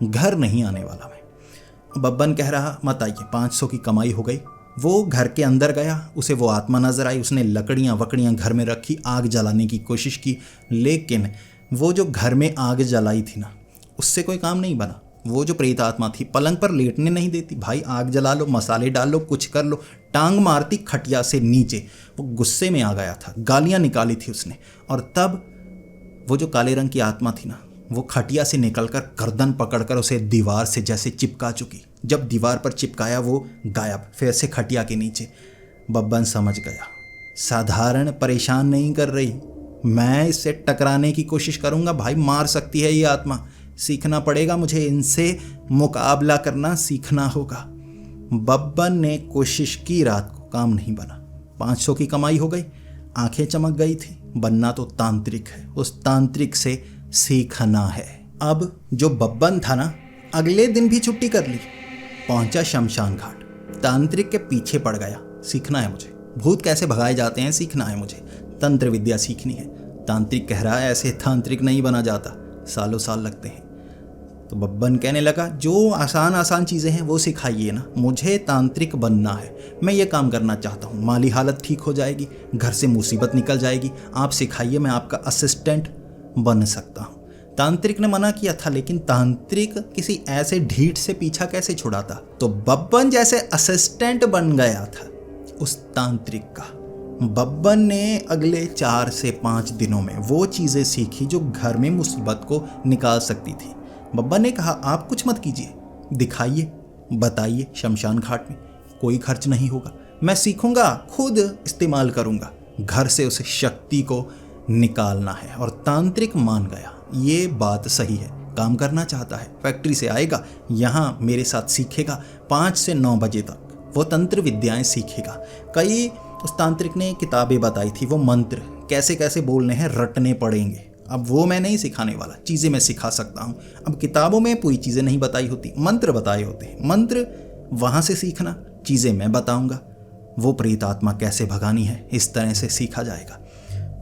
घर नहीं आने वाला मैं। बब्बन कह रहा, मत आइए, 500 की कमाई हो गई। वो घर के अंदर गया, उसे वो आत्मा नजर आई, उसने लकड़ियाँ वकड़ियाँ घर में रखी, आग जलाने की कोशिश की, लेकिन वो जो घर में आग जलाई थी ना, उससे कोई काम नहीं बना। वो जो प्रेत आत्मा थी पलंग पर लेटने नहीं देती, भाई आग जला लो, मसाले डाल लो, कुछ कर लो, टांग मारती खटिया से नीचे। वो गुस्से में आ गया था, गालियां निकाली थी उसने, और तब वो जो काले रंग की आत्मा थी ना, वो खटिया से निकलकर गर्दन पकड़कर उसे दीवार से जैसे चिपका चुकी। जब दीवार पर चिपकाया वो गायब, फिर से खटिया के नीचे। बब्बन समझ गया, साधारण परेशान नहीं कर रही, मैं इससे टकराने की कोशिश करूंगा, भाई मार सकती है ये आत्मा, सीखना पड़ेगा मुझे, इनसे मुकाबला करना सीखना होगा। बब्बन ने कोशिश की, रात को काम नहीं बना। 500 की कमाई हो गई, आंखें चमक गई थी। बनना तो तांत्रिक है, उस तांत्रिक से सीखना है। अब जो बब्बन था ना, अगले दिन भी छुट्टी कर ली, पहुंचा शमशान घाट, तांत्रिक के पीछे पड़ गया। सीखना है मुझे, भूत कैसे भगाए जाते हैं सीखना है मुझे, तंत्र विद्या सीखनी है। तांत्रिक कह रहा है, ऐसे तांत्रिक नहीं बना जाता, सालों साल लगते हैं। तो बब्बन कहने लगा, जो आसान आसान चीज़ें हैं वो सिखाइए ना, मुझे तांत्रिक बनना है, मैं ये काम करना चाहता हूँ, माली हालत ठीक हो जाएगी, घर से मुसीबत निकल जाएगी, आप सिखाइए, मैं आपका असिस्टेंट बन सकता हूँ। तांत्रिक ने मना किया था, लेकिन तांत्रिक किसी ऐसे ढीठ से पीछा कैसे छुड़ाता। तो बब्बन जैसे असिस्टेंट बन गया था उस तांत्रिक का। बब्बन ने अगले 4 से 5 दिनों में वो चीज़ें सीखी जो घर में मुसीबत को निकाल सकती थी। बब्बन ने कहा, आप कुछ मत कीजिए, दिखाइए, बताइए। शमशान घाट में कोई खर्च नहीं होगा, मैं सीखूंगा, खुद इस्तेमाल करूंगा। घर से उस शक्ति को निकालना है। और तांत्रिक मान गया, ये बात सही है, काम करना चाहता है, फैक्ट्री से आएगा, यहाँ मेरे साथ सीखेगा 5 से 9 बजे तक वो तंत्र विद्याएं सीखेगा। कई उस तांत्रिक ने किताबें बताई थी, वो मंत्र कैसे कैसे बोलने हैं, रटने पड़ेंगे। अब वो मैं नहीं सिखाने वाला, चीज़ें मैं सिखा सकता हूँ। अब किताबों में पूरी चीज़ें नहीं बताई होती, मंत्र बताए होते हैं, मंत्र वहाँ से सीखना, चीज़ें मैं बताऊँगा। वो प्रेत आत्मा कैसे भगानी है, इस तरह से सीखा जाएगा।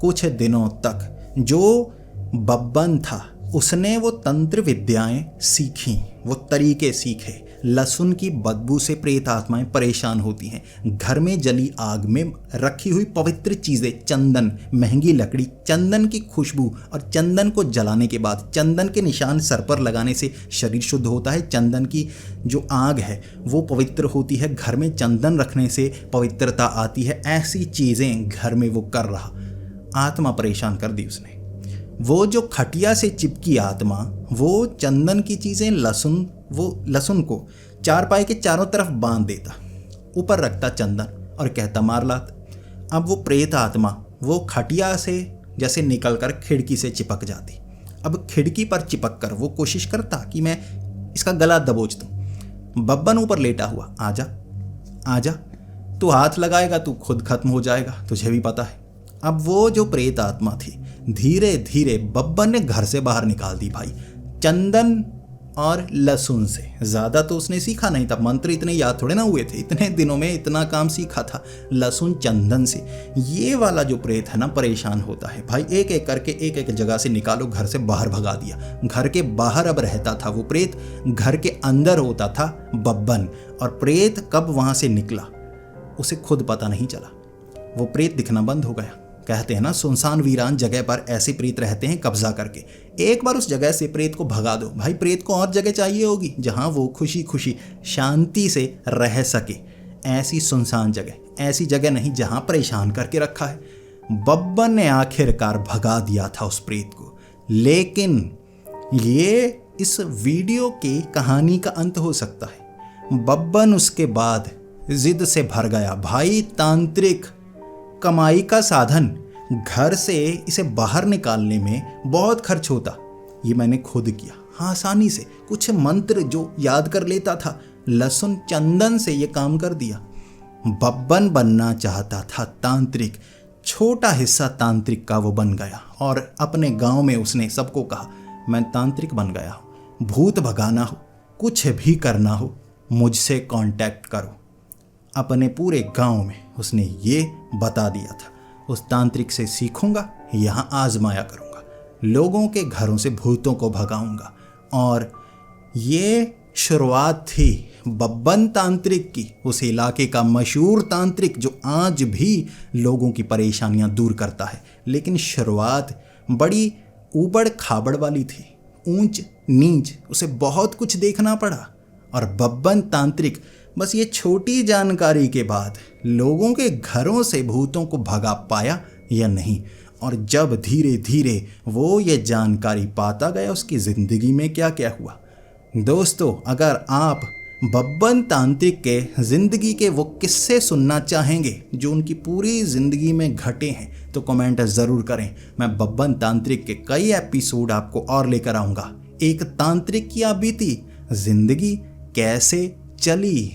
कुछ दिनों तक जो बब्बन था उसने वो तंत्र विद्याएं सीखी, वो तरीके सीखे। लहसुन की बदबू से प्रेत आत्माएं परेशान होती हैं। घर में जली आग में रखी हुई पवित्र चीज़ें, चंदन, महंगी लकड़ी, चंदन की खुशबू, और चंदन को जलाने के बाद चंदन के निशान सर पर लगाने से शरीर शुद्ध होता है। चंदन की जो आग है वो पवित्र होती है, घर में चंदन रखने से पवित्रता आती है। ऐसी चीज़ें घर में वो कर रहा, आत्मा परेशान कर दी उसने। वो जो खटिया से चिपकी आत्मा, वो चंदन की चीज़ें, लहसुन, वो लहसुन को चारपाई के चारों तरफ बांध देता, ऊपर रखता चंदन और कहता मार लात। अब वो प्रेत आत्मा वो खटिया से जैसे निकलकर खिड़की से चिपक जाती। अब खिड़की पर चिपक कर वो कोशिश करता कि मैं इसका गला दबोच दूँ। बब्बन ऊपर लेटा हुआ, आजा आजा, तू हाथ लगाएगा तू खुद खत्म हो जाएगा, तुझे भी पता है। अब वो जो प्रेत आत्मा थी धीरे धीरे बब्बन ने घर से बाहर निकाल दी भाई, चंदन और लहसुन से। ज़्यादा तो उसने सीखा नहीं था, मंत्र इतने याद थोड़े ना हुए थे, इतने दिनों में इतना काम सीखा था लहसुन चंदन से। ये वाला जो प्रेत है ना परेशान होता है भाई, एक एक करके एक एक जगह से निकालो, घर से बाहर भगा दिया। घर के बाहर अब रहता था वो प्रेत, घर के अंदर होता था बब्बन। और प्रेत कब वहाँ से निकला उसे खुद पता नहीं चला, वो प्रेत दिखना बंद हो गया। कहते हैं ना, सुनसान वीरान जगह पर ऐसे प्रेत रहते हैं कब्जा करके। एक बार उस जगह से प्रेत को भगा दो भाई, प्रेत को और जगह चाहिए होगी जहां वो खुशी खुशी शांति से रह सके। ऐसी सुनसान जगह, ऐसी जगह नहीं जहां परेशान करके रखा है। बब्बन ने आखिरकार भगा दिया था उस प्रेत को। लेकिन ये इस वीडियो की कहानी का अंत हो सकता है। बब्बन उसके बाद जिद से भर गया, भाई तांत्रिक कमाई का साधन, घर से इसे बाहर निकालने में बहुत खर्च होता, ये मैंने खुद किया। हाँ, आसानी से कुछ मंत्र जो याद कर लेता था, लहसुन चंदन से ये काम कर दिया। बब्बन बनना चाहता था तांत्रिक, छोटा हिस्सा तांत्रिक का वो बन गया और अपने गांव में उसने सबको कहा, मैं तांत्रिक बन गया हूँ, भूत भगाना हो, कुछ भी करना हो, मुझसे कांटेक्ट करो। अपने पूरे गांव में उसने ये बता दिया था, उस तांत्रिक से सीखूंगा, यहाँ आजमाया करूंगा, लोगों के घरों से भूतों को भगाऊंगा। और ये शुरुआत थी बब्बन तांत्रिक की, उस इलाके का मशहूर तांत्रिक जो आज भी लोगों की परेशानियां दूर करता है। लेकिन शुरुआत बड़ी ऊबड़ खाबड़ वाली थी, ऊंच नीच, उसे बहुत कुछ देखना पड़ा। और बब्बन तांत्रिक बस ये छोटी जानकारी के बाद लोगों के घरों से भूतों को भगा पाया या नहीं। और जब धीरे धीरे वो ये जानकारी पाता गया, उसकी ज़िंदगी में क्या क्या हुआ। दोस्तों, अगर आप बब्बन तांत्रिक के ज़िंदगी के वो किस्से सुनना चाहेंगे जो उनकी पूरी ज़िंदगी में घटे हैं तो कमेंट ज़रूर करें। मैं बब्बन तांत्रिक के कई एपिसोड आपको और लेकर आऊँगा। एक तांत्रिक की बीती ज़िंदगी कैसे चली।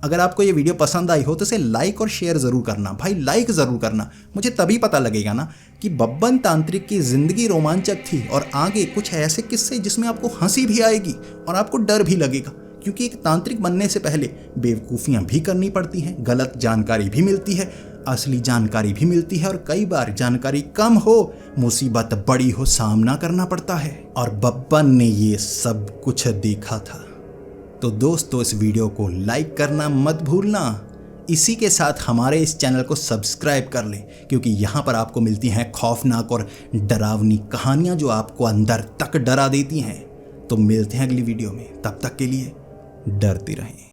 अगर आपको ये वीडियो पसंद आई हो तो इसे लाइक और शेयर ज़रूर करना भाई, लाइक ज़रूर करना। मुझे तभी पता लगेगा ना कि बब्बन तांत्रिक की ज़िंदगी रोमांचक थी और आगे कुछ ऐसे किस्से जिसमें आपको हंसी भी आएगी और आपको डर भी लगेगा। क्योंकि एक तांत्रिक बनने से पहले बेवकूफ़ियाँ भी करनी पड़ती हैं, गलत जानकारी भी मिलती है, असली जानकारी भी मिलती है, और कई बार जानकारी कम हो, मुसीबत बड़ी हो, सामना करना पड़ता है। और बब्बन ने ये सब कुछ देखा था। तो दोस्तों, इस वीडियो को लाइक करना मत भूलना। इसी के साथ हमारे इस चैनल को सब्सक्राइब कर लें, क्योंकि यहाँ पर आपको मिलती हैं खौफनाक और डरावनी कहानियाँ जो आपको अंदर तक डरा देती हैं। तो मिलते हैं अगली वीडियो में, तब तक के लिए डरते रहें।